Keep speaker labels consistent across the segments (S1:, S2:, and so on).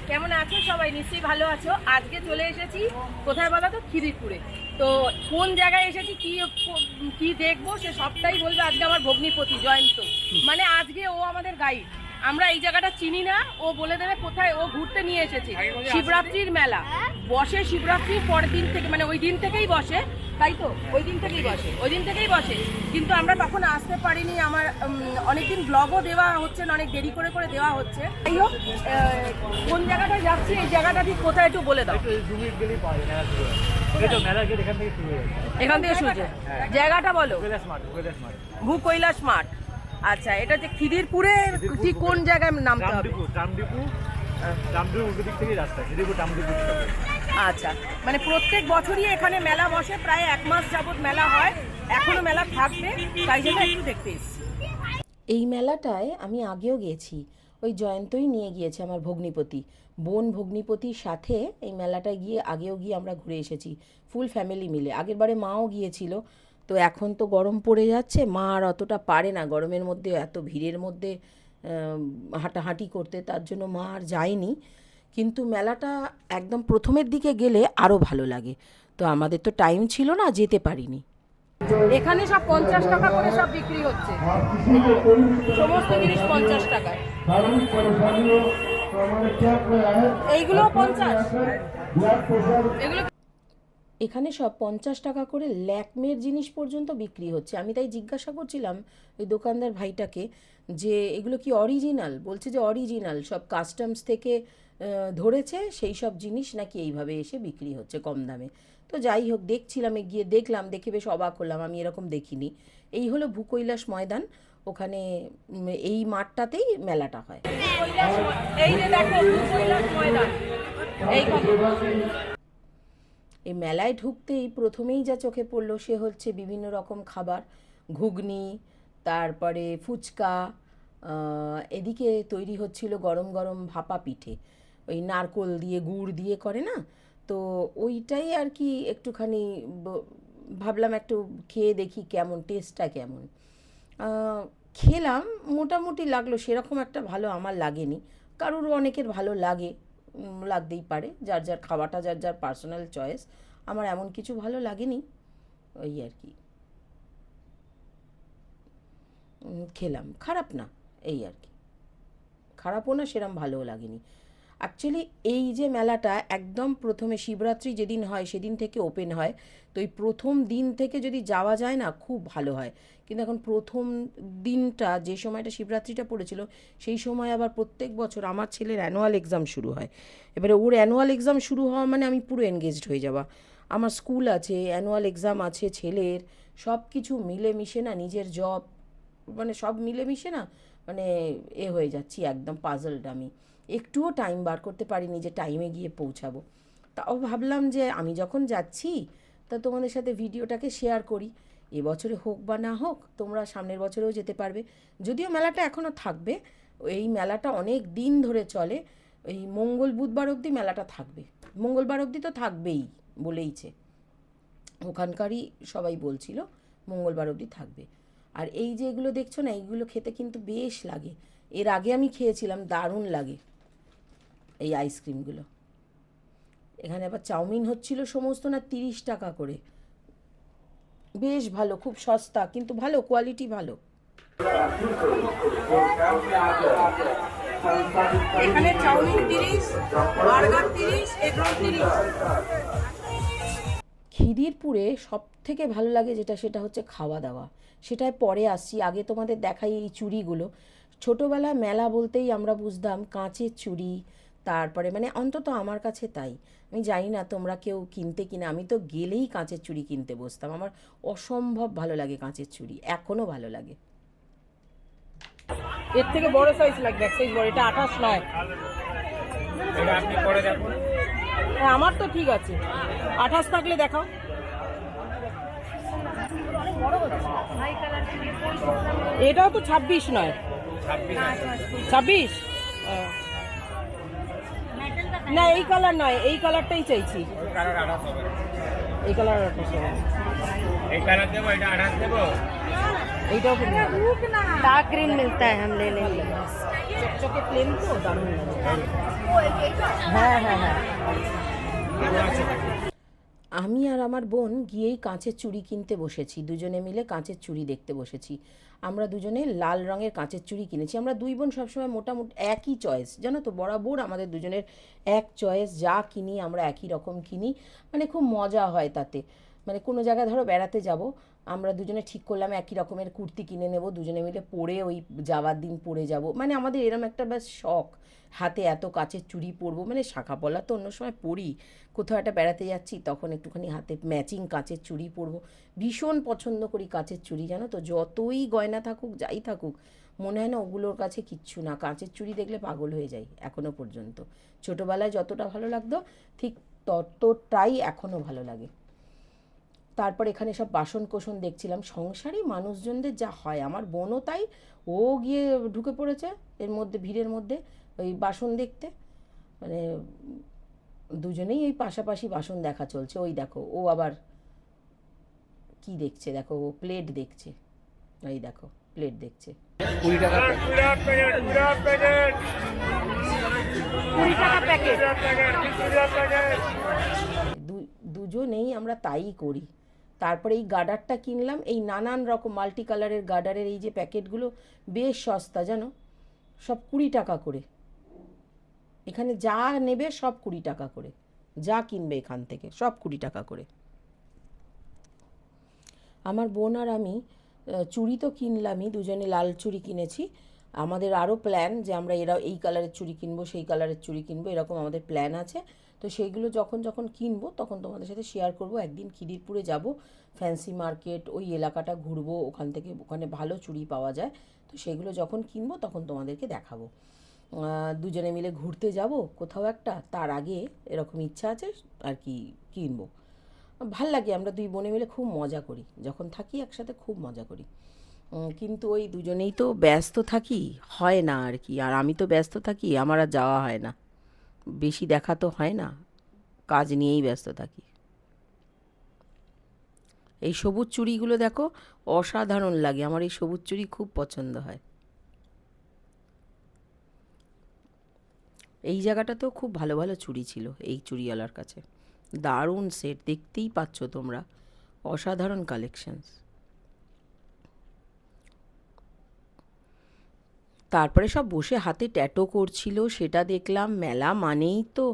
S1: কেমন আছো সবাই? নিশ্চয়ই ভালো আছো। আজকে চলে এসেছি কোথায় বলো তো? খিদিরপুরে। তো কোন জায়গায় এসেছি, কি দেখবো সে সবটাই বলবে আজকে আমার ভগ্নিপতি জয়ন্ত। মানে আজকে ও আমাদের গাইড। আমরা এই জায়গাটা চিনি না, ও বলে দেবে কোথায়। ও ঘুরতে নিয়ে এসেছে। শিবরাত্রির মেলা বসে শিবরাত্রির পরের দিন থেকে, মানে ওই দিন থেকেই বসে, তাই তো? ওই দিন থেকেই বসে কিন্তু আমরা তখন আসতে পারিনি। আমার অনেকদিন ব্লগও দেওয়া হচ্ছে না, অনেক দেরি করে করে দেওয়া হচ্ছে। যাই হোক, কোন জায়গাটা যাচ্ছি, এই জায়গাটা ঠিক কোথায় একটু বলে দাও। এখান থেকে শুরু হচ্ছে। জায়গাটা বলো। ভূ কৈলাস মাঠ। আচ্ছা, এটা যে খিদিরপুরের ঠিক কোন জায়গায় নামতে হবে? আচ্ছা, মানে প্রত্যেক বছরই এখানে মেলা বসে, প্রায় 1 মাস যাবত মেলা হয়, এখনো মেলা থাকবে, তাই জন্য একটু দেখতে এসেছি।
S2: এই মেলাটায় আমি আগেও গেছি, ওই জয়ন্তই নিয়ে গিয়েছে আমার ভগ্নিপতি, বোন ভগ্নিপতির সাথে এই মেলাটায় আগেও গিয়ে আমরা ঘুরে এসেছি ফুল ফ্যামিলি মিলে। আগের বারে মাও গিয়েছিল। তো এখন তো গরম পড়ে যাচ্ছে, মা আর অতটা পারে না গরমের মধ্যে, এত ভিড়ের মধ্যে হাঁটাহাঁটি করতে, তার জন্য মা আর যায়নি। কিন্তু মেলাটা একদম প্রথমের দিকে গেলে আরও ভালো লাগে, তো আমাদের তো টাইম ছিল না, যেতে পারিনি।
S1: এখানে সব 50 টাকা করে সব বিক্রি হচ্ছে, সমস্ত জিনিস 50 টাকায়। এইগুলো 50, এগুলো
S2: এখানে সব 50 টাকা করে ল্যাকমের জিনিস পর্যন্ত বিক্রি হচ্ছে। আমি তাই জিজ্ঞাসা করছিলাম ওই দোকানদার ভাইটাকে যে এগুলো কি অরিজিনাল। বলছে যে অরিজিনাল, সব কাস্টমস থেকে ধরেছে সেই সব জিনিস নাকি এইভাবে এসে বিক্রি হচ্ছে কম দামে। তো যাই হোক, দেখছিলাম, গিয়ে দেখলাম, দেখে বেশ অবাক হলাম, আমি এরকম দেখিনি। এই হলো ভূকৈলাস ময়দান, ওখানে এই মাঠটাতেই মেলাটা হয়।
S1: এই যে দেখো কৈলাস ময়দান, এই
S2: এই মেলায় ঢুকতেই প্রথমেই যা চোখে পড়লো সে হচ্ছে বিভিন্ন রকম খাবার, ঘুগনি, তারপরে ফুচকা, এদিকে তৈরি হচ্ছিল গরম গরম ভাপা পিঠে, ওই নারকোল দিয়ে গুড় দিয়ে করে না, তো ওইটাই আর কি একটুখানি ভাবলাম একটু খেয়ে দেখি কেমন টেস্টটা কেমন। খেলাম, মোটামুটি লাগলো, সেরকম একটা ভালো আমার লাগেনি, কারোর অনেকের ভালো লাগে, লাগতেই পারে, যার যার খাওয়াটা যার যার পার্সোনাল চয়েস। আমার এমন কিছু ভালো লাগেনি, ওই আর কি খেলাম, খারাপ না, এই আর কি, খারাপও না সেরম ভালোও লাগেনি। অ্যাকচুয়ালি এই যে মেলাটা একদম প্রথমে শিবরাত্রি যেদিন হয় সেদিন থেকে ওপেন হয়, তো এই প্রথম দিন থেকে যদি যাওয়া যায় না খুব ভালো হয়। কিন্তু এখন প্রথম দিনটা যে সময়টা শিবরাত্রিটা পড়েছিল সেই সময় আবার প্রত্যেক বছর আমার ছেলের অ্যানুয়াল এক্সাম শুরু হয়। এবারে ওর অ্যানুয়াল এক্সাম শুরু হওয়া মানে আমি পুরো এনগেজড হয়ে যাওয়া। আমার স্কুল আছে, অ্যানুয়াল এক্সাম আছে ছেলের, সব কিছু মিলেমিশে না, নিজের জব, মানে সব মিলেমিশে না, মানে হয়ে যাচ্ছি একদম পাজলড। আমি একটুও টাইম বার করতে পারিনি যে টাইমে গিয়ে পৌঁছাবো। তাও ভাবলাম যে আমি যখন যাচ্ছি তা তোমাদের সাথে ভিডিওটাকে শেয়ার করি, এবছরে হোক বা না হোক, তোমরা সামনের বছরেও যেতে পারবে। যদিও মেলাটা এখনও থাকবে, এই মেলাটা অনেক দিন ধরে চলে, এই মঙ্গল বুধবার অবধি মেলাটা থাকবে, মঙ্গলবার অবধি তো থাকবেই বলেইছে, ওখানকারই সবাই বলছিল মঙ্গলবার অবধি থাকবে। আর এই যে এগুলো দেখছো না, এইগুলো খেতে কিন্তু বেশ লাগে, এর আগে আমি খেয়েছিলাম, দারুণ লাগে এই আইসক্রিমগুলো। এখানে আবার চাউমিন হচ্ছিল সমস্ত না 30 টাকা করে, বেশ ভালো, খুব সস্তা, কিন্তু ভালো কোয়ালিটি, ভালো।
S1: এখানে চাউমিন 30, বার্গার 30, এগরোল 30।
S2: খিদিরপুরে সব থেকে ভালো লাগে যেটা, সেটা হচ্ছে খাওয়া দাওয়া, সেটায় পরে আসছি। আগে তোমাদের দেখাই এই চুড়িগুলো। ছোটোবেলায় মেলা বলতেই আমরা বুঝতাম কাঁচের চুড়ি, তারপরে মানে অন্তত আমার কাছে তাই, আমি জানি না তোমরা কেউ কিনতে কিনা, আমি তো গেলেই কাঁচের চুড়ি কিনতে বসতাম, আমার অসম্ভব ভালো লাগে কাঁচের চুড়ি, এখনও ভালো লাগে।
S1: এর থেকে বড় সাইজ লাগবে, এক সাইজ বড়, এটা 28 নয়,
S3: এটা আপনি পরে দেখুন।
S1: হ্যাঁ আমার তো ঠিক আছে, 28 থাকলে দেখাও। এটাও তো 26 নয়, 26 না, এই কালার নয়, এই কালারটাই চাইছি, এই কালার 28
S3: এই কালার দেবো, এটা 28 দেবো।
S1: এইটাও
S4: डार्क ग्रीन मिलता है, हम ले लेंगे।
S1: চকচকে প্লেন তো দারুণ লাগে।
S2: হ্যাঁ হ্যাঁ হ্যাঁ।
S3: আরো আছে।
S2: আমি আর আমার বোন গিয়েই কাঁচের চুড়ি কিনতে বসেছি, দুজনে মিলে কাঁচের চুড়ি দেখতে বসেছি। আমরা দুজনে লাল রঙের কাঁচের চুড়ি কিনেছি। আমরা দুই বোন সবসময় মোটামুটি একই চয়েস, জানো তো, বরাবর আমাদের দুজনের এক চয়েস, যা কিনি আমরা একই রকম কিনি, মানে খুব মজা হয় তাতে। মানে কোনো জায়গায় ধরো বেড়াতে যাব, আমরা দুজনে ঠিক করলাম একই রকমের কুর্তি কিনে নেব, দুজনে মিলে পরে ওই যাওয়ার দিন পরে যাব, মানে আমাদের এরম একটা ব্যাস শখ। হাতে এত কাচের চুড়ি পরবো, মানে শাঁখা পলা তো অন্য সময় পরি, কোথাও একটা বেড়াতে যাচ্ছি তখন একটুখানি হাতে ম্যাচিং কাচের চুড়ি পরবো। ভীষণ পছন্দ করি কাচের চুড়ি, জানো তো, যতই গয়না থাকুক যাই থাকুক মনে হয় না ওগুলোর কাছে কিচ্ছু না। কাচের চুড়ি দেখলে পাগল হয়ে যাই এখনো পর্যন্ত। ছোটোবেলায় যতটা ভালো লাগতো ঠিক ততটাই এখনও ভালো লাগে। তারপর এখানে সব বাসন কোসন দেখছিলাম, সংসারী মানুষজনদের যা হয়, আমার বোনও তাই, ও গিয়ে ঢুকে পড়েছে এর মধ্যে, ভিড়ের মধ্যে, ওই বাসন দেখতে। মানে দুজনেই এই পাশাপাশি বাসন দেখা চলছে। ওই দেখো ও আবার কি দেখছে, দেখো ও প্লেট দেখছে, এই দেখো প্লেট দেখছে।
S4: 20 টাকা
S3: পুরা প্যাকেট, পুরা প্যাকেট,
S1: 20 টাকা প্যাকেট।
S3: পুরা প্যাকেট, পুরা প্যাকেট।
S2: দুজনেই আমরা তাই করি। তারপরে এই গার্ডারটা কিনলাম, এই নানান রকম মাল্টি কালারের গার্ডারের এই যে প্যাকেটগুলো বেশ সস্তা, জানো, সব 20 টাকা করে। এখানে যা নেবে সব 20 টাকা করে, যা কিনবে এখান থেকে সব 20 টাকা করে। আমার বোন আর আমি চুড়ি তো কিনলামই, দুজনে লাল চুড়ি কিনেছি। আমাদের আরও প্ল্যান যে আমরা এই কালারের চুড়ি কিনবো, সেই কালারের চুড়ি কিনবো, এরকম আমাদের প্ল্যান আছে। তো সেইগুলো যখন যখন কিনবো তখন তোমাদের সাথে শেয়ার করব। একদিন খিদিরপুরে যাব, ফ্যান্সি মার্কেট ওই এলাকাটা ঘুরবো, ওখান থেকে ওখানে ভালো চুড়ি পাওয়া যায়। তো সেগুলো যখন কিনবো তখন তোমাদেরকে দেখাবো। দুজনে মিলে ঘুরতে যাব কোথাও একটা, তার আগে এরকম ইচ্ছা আছে আর কি কিনবো। ভাল লাগে, আমরা দুই বোনে মিলে খুব মজা করি, যখন থাকি একসাথে খুব মজা করি। কিন্তু ওই দুজনেই তো ব্যস্ত থাকি, হয় না আর কি। আর আমি তো ব্যস্ত থাকি, আমার আর যাওয়া হয় না, বেশি দেখা তো হয় না, কাজ নিয়েই ব্যস্ত থাকি। এই সবুজ চুড়িগুলো দেখো, অসাধারণ লাগে আমার, এই সবুজ চুড়ি খুব পছন্দ হয়। এই জায়গাটাতেও খুব ভালো ভালো চুড়ি ছিল এই চুড়িওয়ালার কাছে, দারুণ সেট, দেখতেই পাচ্ছ তোমরা, অসাধারণ কালেকশনস। তারপরে সব বসে হাতে ট্যাটো করছিল, সেটা দেখলাম। মেলা মানেই তো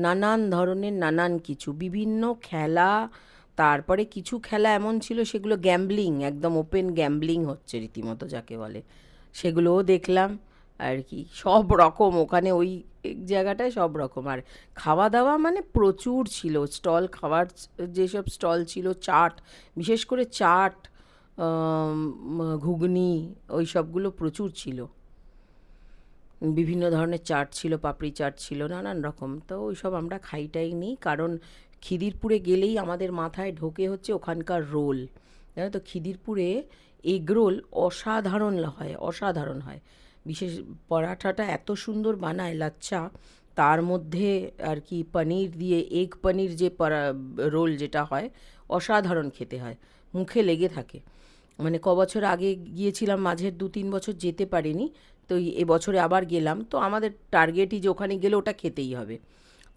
S2: নানান ধরনের নানান কিছু, বিভিন্ন খেলা। তারপরে কিছু খেলা এমন ছিল সেগুলো গ্যাম্বলিং, একদম ওপেন গ্যাম্বলিং হচ্ছে রীতিমতো যাকে বলে, সেগুলোও দেখলাম আর কি। সব রকম ওখানে ওই জায়গাটায় সব রকম। আর খাওয়া দাওয়া মানে প্রচুর ছিল স্টল, খাবার যেসব স্টল ছিল, চাট, বিশেষ করে চাট, ঘুগনি, ওই সবগুলো প্রচুর ছিল। বিভিন্ন ধরনের চাট ছিল, পাপড়ি চাট ছিল, নানান রকম। তো ওই সব আমরা খাইটাই নিই, কারণ খিদিরপুরে গেলেই আমাদের মাথায় ঢোকে হচ্ছে ওখানকার রোল, জানো তো। খিদিরপুরে এগ রোল অসাধারণ হয়, অসাধারণ হয়। বিশেষ পরাঠাটা এত সুন্দর বানায় লাচ্ছা, তার মধ্যে আর কি পনির দিয়ে, এগ পনির যে রোল যেটা হয়, অসাধারণ খেতে হয়, মুখে লেগে থাকে। মানে বছর আগে গিয়েছিলাম, মাঝের 2-3 বছর যেতে পারিনি, তো এবছরে আবার গেলাম। তো আমাদের টার্গেটই যে ওখানে গেলে ওটা খেতেই হবে,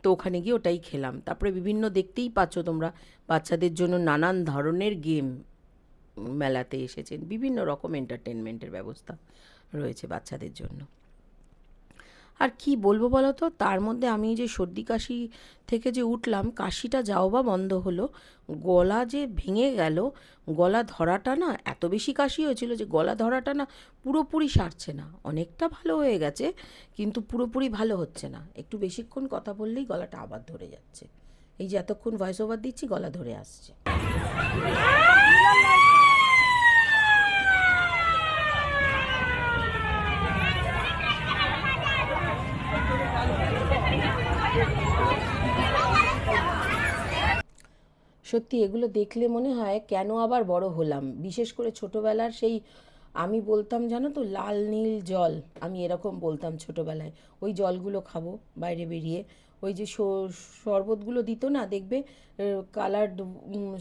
S2: তো ওখানে গিয়ে ওটাই খেলাম। তারপরে বিভিন্ন, দেখতেই পাচ্ছ তোমরা, বাচ্চাদের জন্য নানান ধরনের গেম মেলাতে এসেছেন, বিভিন্ন রকম এন্টারটেনমেন্টের ব্যবস্থা রয়েছে বাচ্চাদের জন্য। আর কি বলবো বলো তো, তার মধ্যে আমি যে সর্দি কাশি থেকে যে উঠলাম, কাশিটা যাও বা বন্ধ হলো, গলা যে ভেঙে গেল, গলা ধরাটা না, এত বেশি কাশি হয়েছিল যে গলা ধরাটা না পুরোপুরি সারছে না। অনেকটা ভালো হয়ে গেছে কিন্তু পুরোপুরি ভালো হচ্ছে না, একটু বেশিক্ষণ কথা বললেই গলাটা আবার ধরে যাচ্ছে। এই যে এতক্ষণ ভয়েস ওভার দিচ্ছি, গলা ধরে আসছে। সত্যি এগুলো দেখলে মনে হয় কেন আবার বড় হলাম। বিশেষ করে ছোটোবেলার সেই, আমি বলতাম জানো তো, লাল নীল জল, আমি এরকম বলতাম ছোটোবেলায়। ওই জলগুলো খাবো বাইরে বেরিয়ে, ওই যে শরবতগুলো দিত না, দেখবে কালার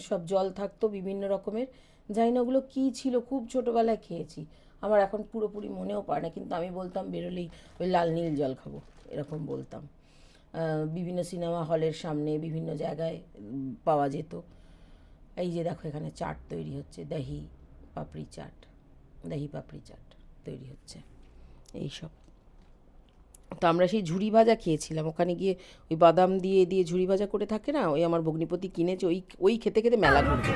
S2: সব জল থাকতো বিভিন্ন রকমের, জানি না ওগুলো কী ছিল, খুব ছোটোবেলায় খেয়েছি। আমার এখন পুরোপুরি মনেও পড়ে না, কিন্তু আমি বলতাম বেরোলেই ওই লাল নীল জল খাবো, এরকম বলতাম। বিভিন্ন সিনেমা হলের সামনে বিভিন্ন জায়গায় পাওয়া যেত। এই যে দেখো এখানে চাট তৈরি হচ্ছে, দহি পাপড়ি চাট তৈরি হচ্ছে এইসব। তো আমরা সেই ঝুরি ভাজা খেয়েছিলাম ওখানে গিয়ে, ওই বাদাম দিয়ে দিয়ে ঝুরি ভাজা করে থাকে না, ওই আমার ভগ্নিপতি কিনেছে, ওই খেতে খেতে মেলা ঘুরবে।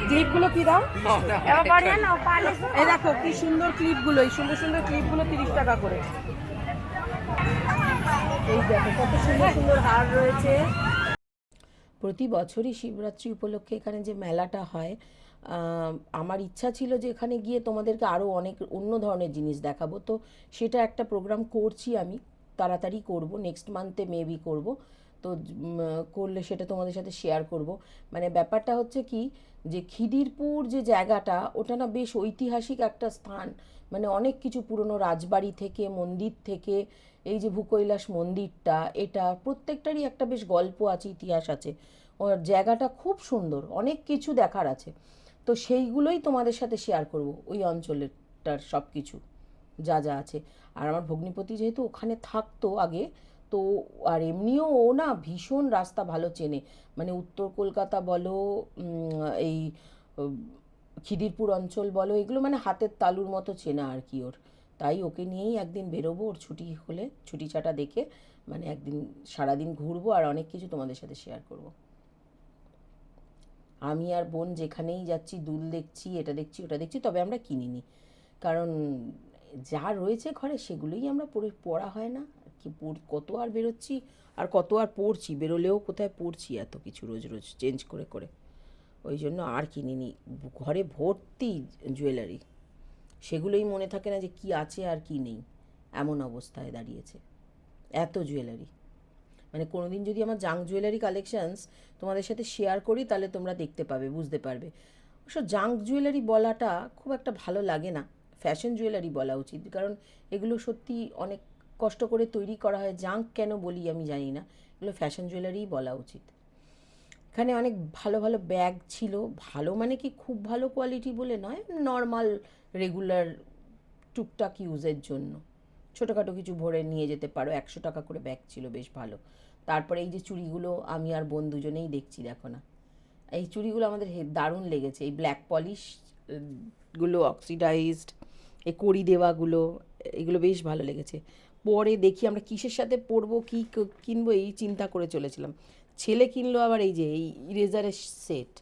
S2: ক্লিপগুলো কি দাম? এই দেখো কি সুন্দর ক্লিপগুলো, এই সুন্দর সুন্দর ক্লিপগুলো 30 টাকা করে। এই দেখো কত সুন্দর সুন্দর হার রয়েছে। প্রতি বছরই শিবরাত্রি উপলক্ষে এখানে যে মেলাটা হয়, আমার ইচ্ছা ছিল যে এখানে গিয়ে তোমাদেরকে আরও অনেক অন্য ধরনের জিনিস দেখাবো। তো সেটা একটা প্রোগ্রাম করছি, আমি তাড়াতাড়ি করব, নেক্সট মান্থে মেবি করব। তো করলে সেটা তোমাদের সাথে শেয়ার করব। মানে ব্যাপারটা হচ্ছে কি, যে খিদিরপুর যে জায়গাটা, ওটা না বেশ ঐতিহাসিক একটা স্থান। মানে অনেক কিছু পুরনো রাজবাড়ি থেকে, মন্দির থেকে, এই যে ভূকৈলাস মন্দিরটা, এটা প্রত্যেকটারই একটা বেশ গল্প আছে, ইতিহাস আছে। ওর জায়গাটা খুব সুন্দর, অনেক কিছু দেখার আছে। তো সেইগুলোই তোমাদের সাথে শেয়ার করব, ওই অঞ্চলেরটার সব কিছু যা যা আছে। আর আমার ভগ্নিপতি যেহেতু ওখানে থাকতো আগে, তো আর এমনিও ও না ভীষণ রাস্তা ভালো চেনে। মানে উত্তর কলকাতা বলো, এই খিদিরপুর অঞ্চল বলো, এগুলো মানে হাতের তালুর মতো চেনা আর কি ওর। তাই ওকে নিয়েই একদিন বেরোবো, ওর ছুটি হলে ছুটি ছাটা দেখে, মানে একদিন সারাদিন ঘুরবো আর অনেক কিছু তোমাদের সাথে শেয়ার করব। আমি আর বোন যেখানেই যাচ্ছি দুল দেখছি, এটা দেখছি ওটা দেখছি, তবে আমরা কিনিনি, কারণ যা রয়েছে ঘরে সেগুলোই আমরা পড়া হয় না কি, কত আর বেরোচ্ছি আর কত আর পড়ছি, বেরোলেও কোথায় পড়ছি এত কিছু রোজ রোজ চেঞ্জ করে করে, ওই জন্য আর কিনিনি। ঘরে ভর্তি জুয়েলারি, সেগুলোই মনে থাকে না যে কি আছে আর কি নেই, এমন অবস্থায় দাঁড়িয়েছে এত জুয়েলারি। মানে কোনোদিন যদি আমার জাঙ্ক জুয়েলারি কালেকশানস তোমাদের সাথে শেয়ার করি, তাহলে তোমরা দেখতে পাবে, বুঝতে পারবে। অবশ্য জাঙ্ক জুয়েলারি বলাটা খুব একটা ভালো লাগে না, ফ্যাশন জুয়েলারি বলা উচিত, কারণ এগুলো সত্যি অনেক কষ্ট করে তৈরি করা হয়। জাঙ্ক কেন বলি আমি জানি না, এগুলো ফ্যাশন জুয়েলারিই বলা উচিত। এখানে অনেক ভালো ভালো ব্যাগ ছিল, ভালো মানে কি খুব ভালো কোয়ালিটি বলে নয়, নর্মাল রেগুলার টুকটাক ইউজের জন্য ছোটোখাটো কিছু ভরে নিয়ে যেতে পারো। 100 টাকা করে ব্যাগ ছিল, বেশ ভালো। তারপরে এই যে চুড়িগুলো আমি আর বোন দুজনেই দেখছি, দেখো না, এই চুড়িগুলো আমাদের দারুণ লেগেছে। এই ব্ল্যাক পলিশ গুলো, অক্সিডাইজড, এই কড়ি দেওয়াগুলো, এগুলো বেশ ভালো লেগেছে। পরে দেখি আমরা কিসের সাথে পরবো, কী কিনবো, এই চিন্তা করে চলেছিলাম। ছেলে কিনলো আবার এই যে এই ইরেজারের সেট,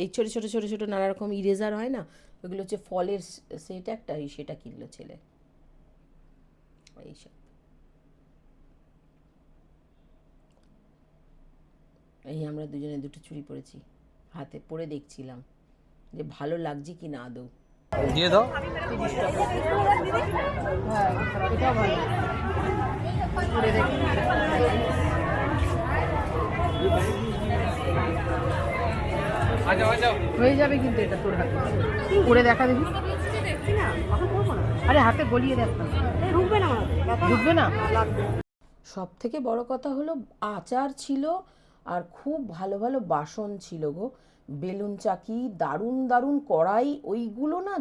S2: এই ছোটো ছোটো ছোটো ছোটো নানা রকম ইরেজার হয় না, ওইগুলো হচ্ছে ফলের সেট একটা, সেটা কিনলো ছেলে। এইসব এই আমরা দুজনে দুটো চুড়ি পরেছি, হাতে পরে দেখছিলাম যে ভালো লাগছে কি না আদৌ।
S4: দিয়ে দাও।
S2: হ্যাঁ এটাও ভালো, পরে দেখি। হয়ে যাবে কিন্তু এটা তোর হাতে, পরে দেখা দেখি। আরে হাতে গলিয়ে দেখ না, ঢুকবে না। সব থেকে বড় কথা হলো আচার ছিল, আর খুব ভালো ভালো বাসন ছিল গো। বেলুন চাকি, দারুণ দারুণ কড়াই, ওইগুলো না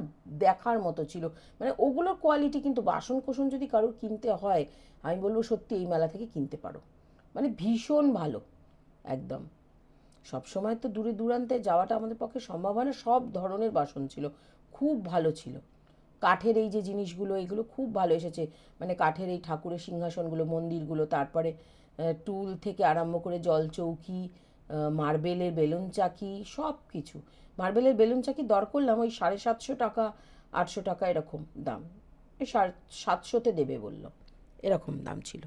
S2: দেখার মতো ছিল। মানে ওগুলোর কোয়ালিটি, কিন্তু বাসন কোসন যদি কারোর কিনতে হয়, আমি বলবো সত্যি এই মেলা থেকে কিনতে পারো, মানে ভীষণ ভালো একদম। সবসময় তো দূরে দূরান্তে যাওয়াটা আমাদের পক্ষে সম্ভব হয় না, সব ধরনের বাসন ছিল, খুব ভালো ছিল। কাঠের এই যে জিনিসগুলো, এগুলো খুব ভালো এসেছে, মানে কাঠের এই ঠাকুরের সিংহাসনগুলো, মন্দিরগুলো, তারপরে টুল থেকে আরম্ভ করে জলচৌকি, মার্বেলের বেলুন চাকি, সব কিছু। মার্বেলের বেলুন চাকি দর করলাম ওই 750 টাকা 800 টাকা এরকম দাম, এই 750-তে দেবে বললো, এরকম দাম ছিল।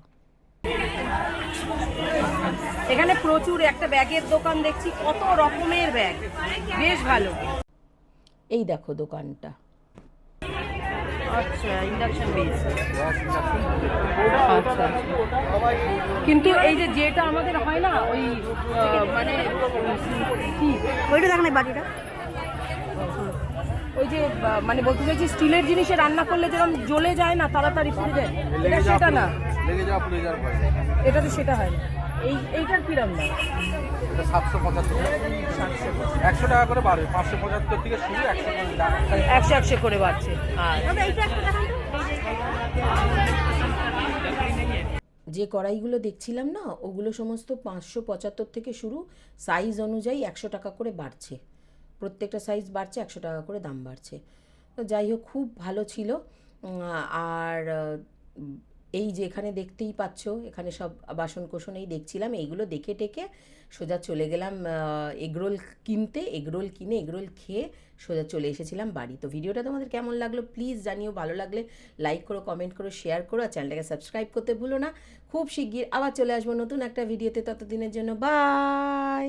S1: এখানে প্রচুর একটা ব্যাগের দোকান দেখছি, কত রকমের ব্যাগ, বেশ ভালো।
S2: এই দেখো দোকানটা,
S1: আচ্ছা ইন্ডাকশন বেস। আচ্ছা কিন্তু এই যে যেটা আমাদের হয় না ওই মানে কি ওইটা দেখ না বাটিটা, ওই যে মানে বলতে চাইছি স্টিলের জিনিসে রান্না করলে যেরকম জ্বলে যায় না, তাড়াতাড়ি পুড়ে যায়, এটা সেটা না, এটা তো সেটা হয় না। এইটার কিরম দাম?
S4: 775, 100 টাকা করে বাড়বে, 575 থেকে শুরু,
S1: 100 করে বাড়ছে।
S2: যে কড়াইগুলো দেখছিলাম না, ওগুলো সমস্ত 575 থেকে শুরু, সাইজ অনুযায়ী 100 টাকা করে বাড়ছে, প্রত্যেকটা সাইজ বাড়ছে, 100 টাকা করে দাম বাড়ছে। তো যাই হোক, খুব ভালো ছিল। আর এই যে এখানে দেখতেই পাচ্ছ, এখানে সব বাসন কোসন এই দেখছিলাম, এইগুলো দেখে টেকে সোজা চলে গেলাম এগরোল কিনতে। এগরোল কিনে এগরোল খেয়ে সোজা চলে এসেছিলাম বাড়ি। তো ভিডিওটা তোমাদের কেমন লাগলো প্লিজ জানিও, ভালো লাগলে লাইক করো, কমেন্ট করো, শেয়ার করো, আর চ্যানেলটাকে সাবস্ক্রাইব করতে ভুলো না। খুব শিগগির আবার চলে আসবো নতুন একটা ভিডিওতে, ততদিনের জন্য বাই।